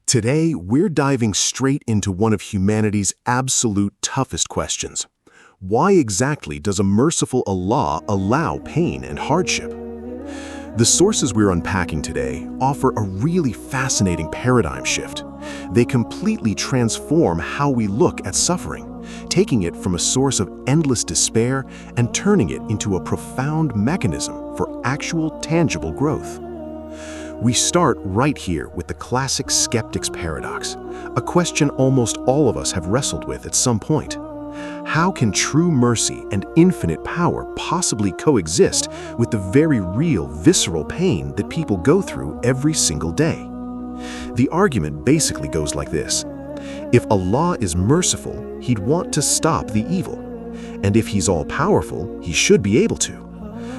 Today, we're diving straight into one of humanity's absolute toughest questions. Why exactly does a merciful Allah allow pain and hardship? The sources we're unpacking today offer a really fascinating paradigm shift. They completely transform how we look at suffering, taking it from a source of endless despair and turning it into a profound mechanism for actual, tangible growth. We start right here with the classic skeptic's paradox, a question almost all of us have wrestled with at some point. How can true mercy and infinite power possibly coexist with the very real, visceral pain that people go through every single day? The argument basically goes like this. If Allah is merciful, He'd want to stop the evil. And if He's all-powerful, He should be able to.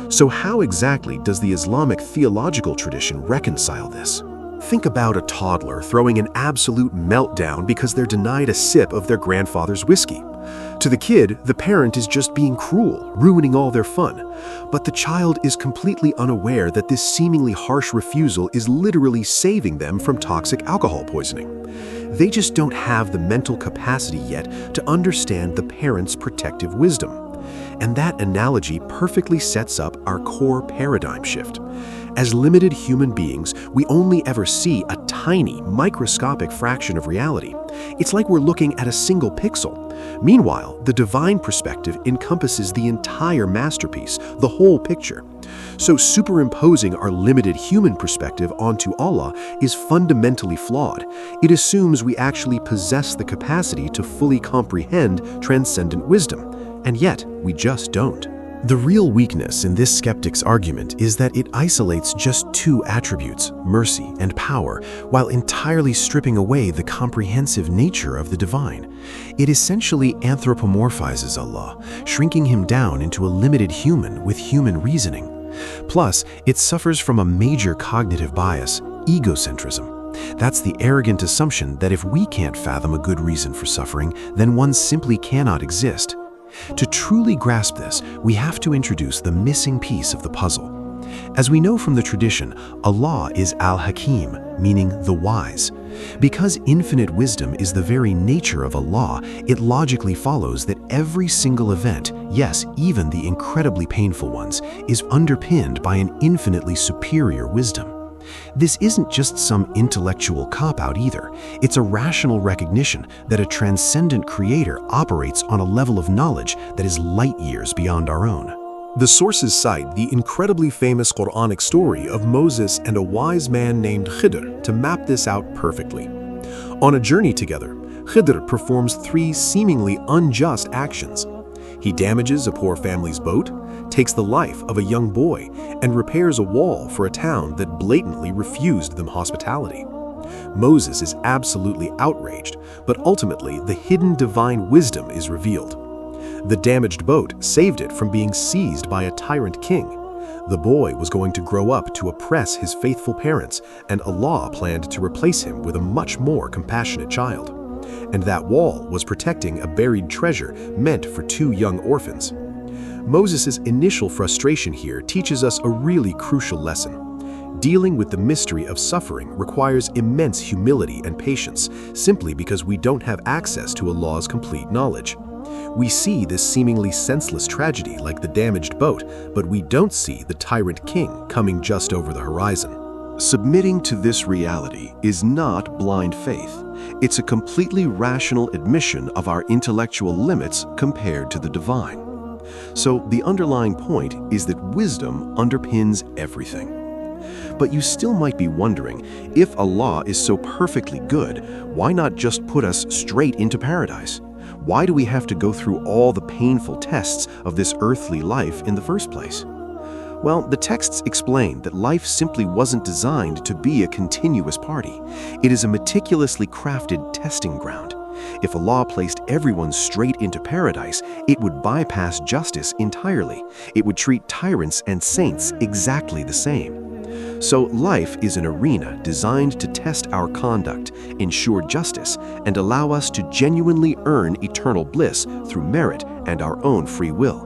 So how exactly does the Islamic theological tradition reconcile this? Think about a toddler throwing an absolute meltdown because they're denied a sip of their grandfather's whiskey. To the kid, the parent is just being cruel, ruining all their fun. But the child is completely unaware that this seemingly harsh refusal is literally saving them from toxic alcohol poisoning. They just don't have the mental capacity yet to understand the parent's protective wisdom. And that analogy perfectly sets up our core paradigm shift. As limited human beings, we only ever see a tiny, microscopic fraction of reality. It's like we're looking at a single pixel. Meanwhile, the divine perspective encompasses the entire masterpiece, the whole picture. So superimposing our limited human perspective onto Allah is fundamentally flawed. It assumes we actually possess the capacity to fully comprehend transcendent wisdom. And yet, we just don't. The real weakness in this skeptic's argument is that it isolates just two attributes, mercy and power, while entirely stripping away the comprehensive nature of the divine. It essentially anthropomorphizes Allah, shrinking Him down into a limited human with human reasoning. Plus, it suffers from a major cognitive bias, egocentrism. That's the arrogant assumption that if we can't fathom a good reason for suffering, then one simply cannot exist. To truly grasp this, we have to introduce the missing piece of the puzzle. As we know from the tradition, Allah is Al-Hakim, meaning the wise. Because infinite wisdom is the very nature of Allah, it logically follows that every single event, yes, even the incredibly painful ones, is underpinned by an infinitely superior wisdom. This isn't just some intellectual cop-out either. It's a rational recognition that a transcendent creator operates on a level of knowledge that is light years beyond our own. The sources cite the incredibly famous Quranic story of Moses and a wise man named Khidr to map this out perfectly. On a journey together, Khidr performs three seemingly unjust actions. He damages a poor family's boat, takes the life of a young boy, and repairs a wall for a town that blatantly refused them hospitality. Moses is absolutely outraged, but ultimately the hidden divine wisdom is revealed. The damaged boat saved it from being seized by a tyrant king. The boy was going to grow up to oppress his faithful parents, and Allah planned to replace him with a much more compassionate child. And that wall was protecting a buried treasure meant for two young orphans. Moses' initial frustration here teaches us a really crucial lesson. Dealing with the mystery of suffering requires immense humility and patience, simply because we don't have access to Allah's complete knowledge. We see this seemingly senseless tragedy like the damaged boat, but we don't see the tyrant king coming just over the horizon. Submitting to this reality is not blind faith. It's a completely rational admission of our intellectual limits compared to the divine. So the underlying point is that wisdom underpins everything. But you still might be wondering, if Allah is so perfectly good, why not just put us straight into paradise? Why do we have to go through all the painful tests of this earthly life in the first place? Well, the texts explain that life simply wasn't designed to be a continuous party. It is a meticulously crafted testing ground. If Allah placed everyone straight into paradise, it would bypass justice entirely. It would treat tyrants and saints exactly the same. So life is an arena designed to test our conduct, ensure justice, and allow us to genuinely earn eternal bliss through merit and our own free will.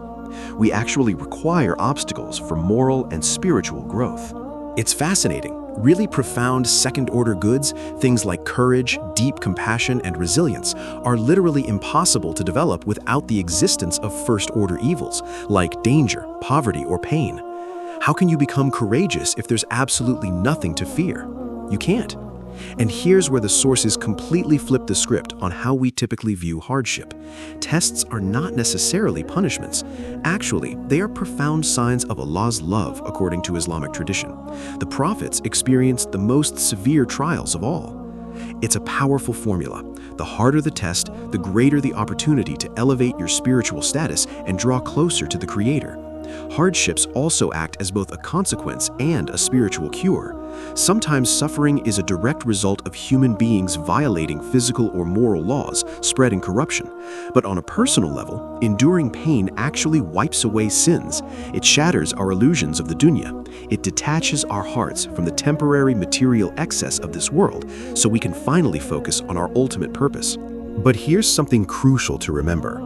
We actually require obstacles for moral and spiritual growth. It's fascinating. Really profound second-order goods, things like courage, deep compassion, and resilience, are literally impossible to develop without the existence of first-order evils, like danger, poverty, or pain. How can you become courageous if there's absolutely nothing to fear? You can't. And here's where the sources completely flip the script on how we typically view hardship. Tests are not necessarily punishments. Actually, they are profound signs of Allah's love, according to Islamic tradition. The prophets experienced the most severe trials of all. It's a powerful formula. The harder the test, the greater the opportunity to elevate your spiritual status and draw closer to the Creator. Hardships also act as both a consequence and a spiritual cure. Sometimes suffering is a direct result of human beings violating physical or moral laws, spreading corruption. But on a personal level, enduring pain actually wipes away sins. It shatters our illusions of the Dunya. It detaches our hearts from the temporary material excess of this world, so we can finally focus on our ultimate purpose. But here's something crucial to remember.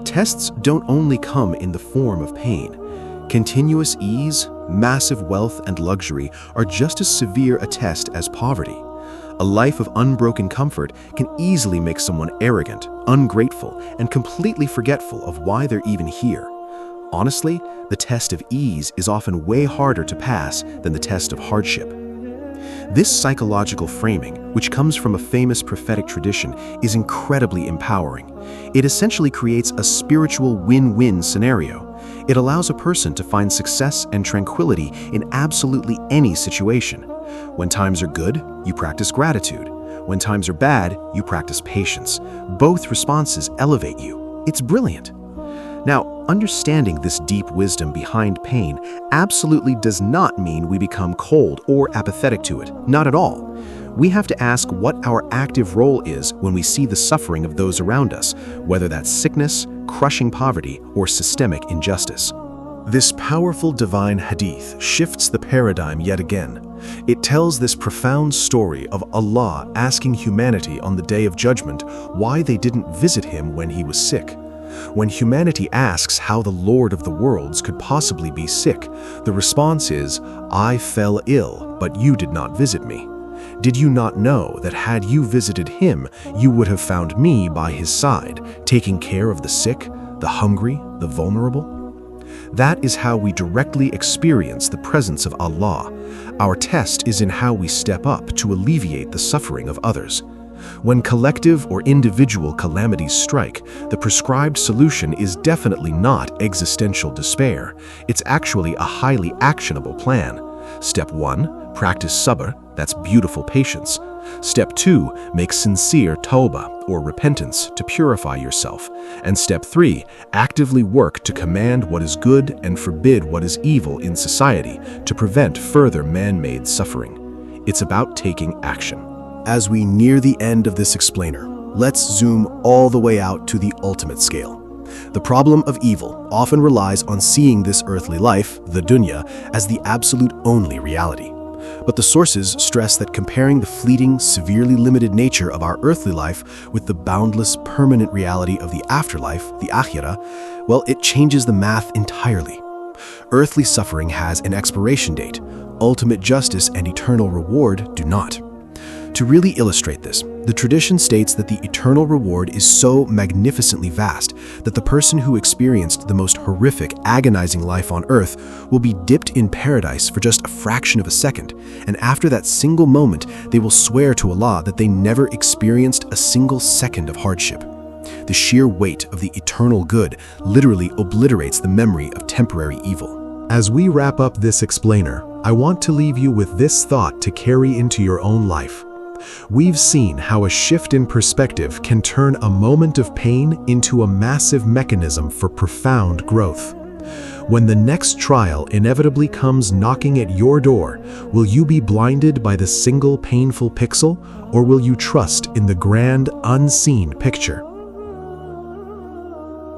Tests don't only come in the form of pain. Continuous ease, massive wealth, and luxury are just as severe a test as poverty. A life of unbroken comfort can easily make someone arrogant, ungrateful, and completely forgetful of why they're even here. Honestly, the test of ease is often way harder to pass than the test of hardship. This psychological framing, which comes from a famous prophetic tradition, is incredibly empowering. It essentially creates a spiritual win-win scenario. It allows a person to find success and tranquility in absolutely any situation. When times are good, you practice gratitude. When times are bad, you practice patience. Both responses elevate you. It's brilliant. Now, understanding this deep wisdom behind pain absolutely does not mean we become cold or apathetic to it. Not at all. We have to ask what our active role is when we see the suffering of those around us, whether that's sickness, crushing poverty, or systemic injustice. This powerful divine hadith shifts the paradigm yet again. It tells this profound story of Allah asking humanity on the Day of Judgment why they didn't visit him when he was sick. When humanity asks how the Lord of the worlds could possibly be sick, the response is, "I fell ill, but you did not visit me. Did you not know that had you visited him, you would have found me by his side, taking care of the sick, the hungry, the vulnerable?" That is how we directly experience the presence of Allah. Our test is in how we step up to alleviate the suffering of others. When collective or individual calamities strike, the prescribed solution is definitely not existential despair. It's actually a highly actionable plan. Step 1, practice Sabr, that's beautiful patience. Step 2, make sincere tawbah, or repentance, to purify yourself. And Step 3, actively work to command what is good and forbid what is evil in society to prevent further man-made suffering. It's about taking action. As we near the end of this explainer, let's zoom all the way out to the ultimate scale. The problem of evil often relies on seeing this earthly life, the Dunya, as the absolute only reality. But the sources stress that comparing the fleeting, severely limited nature of our earthly life with the boundless, permanent reality of the afterlife, the Akhira, well, it changes the math entirely. Earthly suffering has an expiration date. Ultimate justice and eternal reward do not. To really illustrate this, the tradition states that the eternal reward is so magnificently vast that the person who experienced the most horrific, agonizing life on earth will be dipped in paradise for just a fraction of a second, and after that single moment, they will swear to Allah that they never experienced a single second of hardship. The sheer weight of the eternal good literally obliterates the memory of temporary evil. As we wrap up this explainer, I want to leave you with this thought to carry into your own life. We've seen how a shift in perspective can turn a moment of pain into a massive mechanism for profound growth. When the next trial inevitably comes knocking at your door, will you be blinded by the single painful pixel, or will you trust in the grand, unseen picture?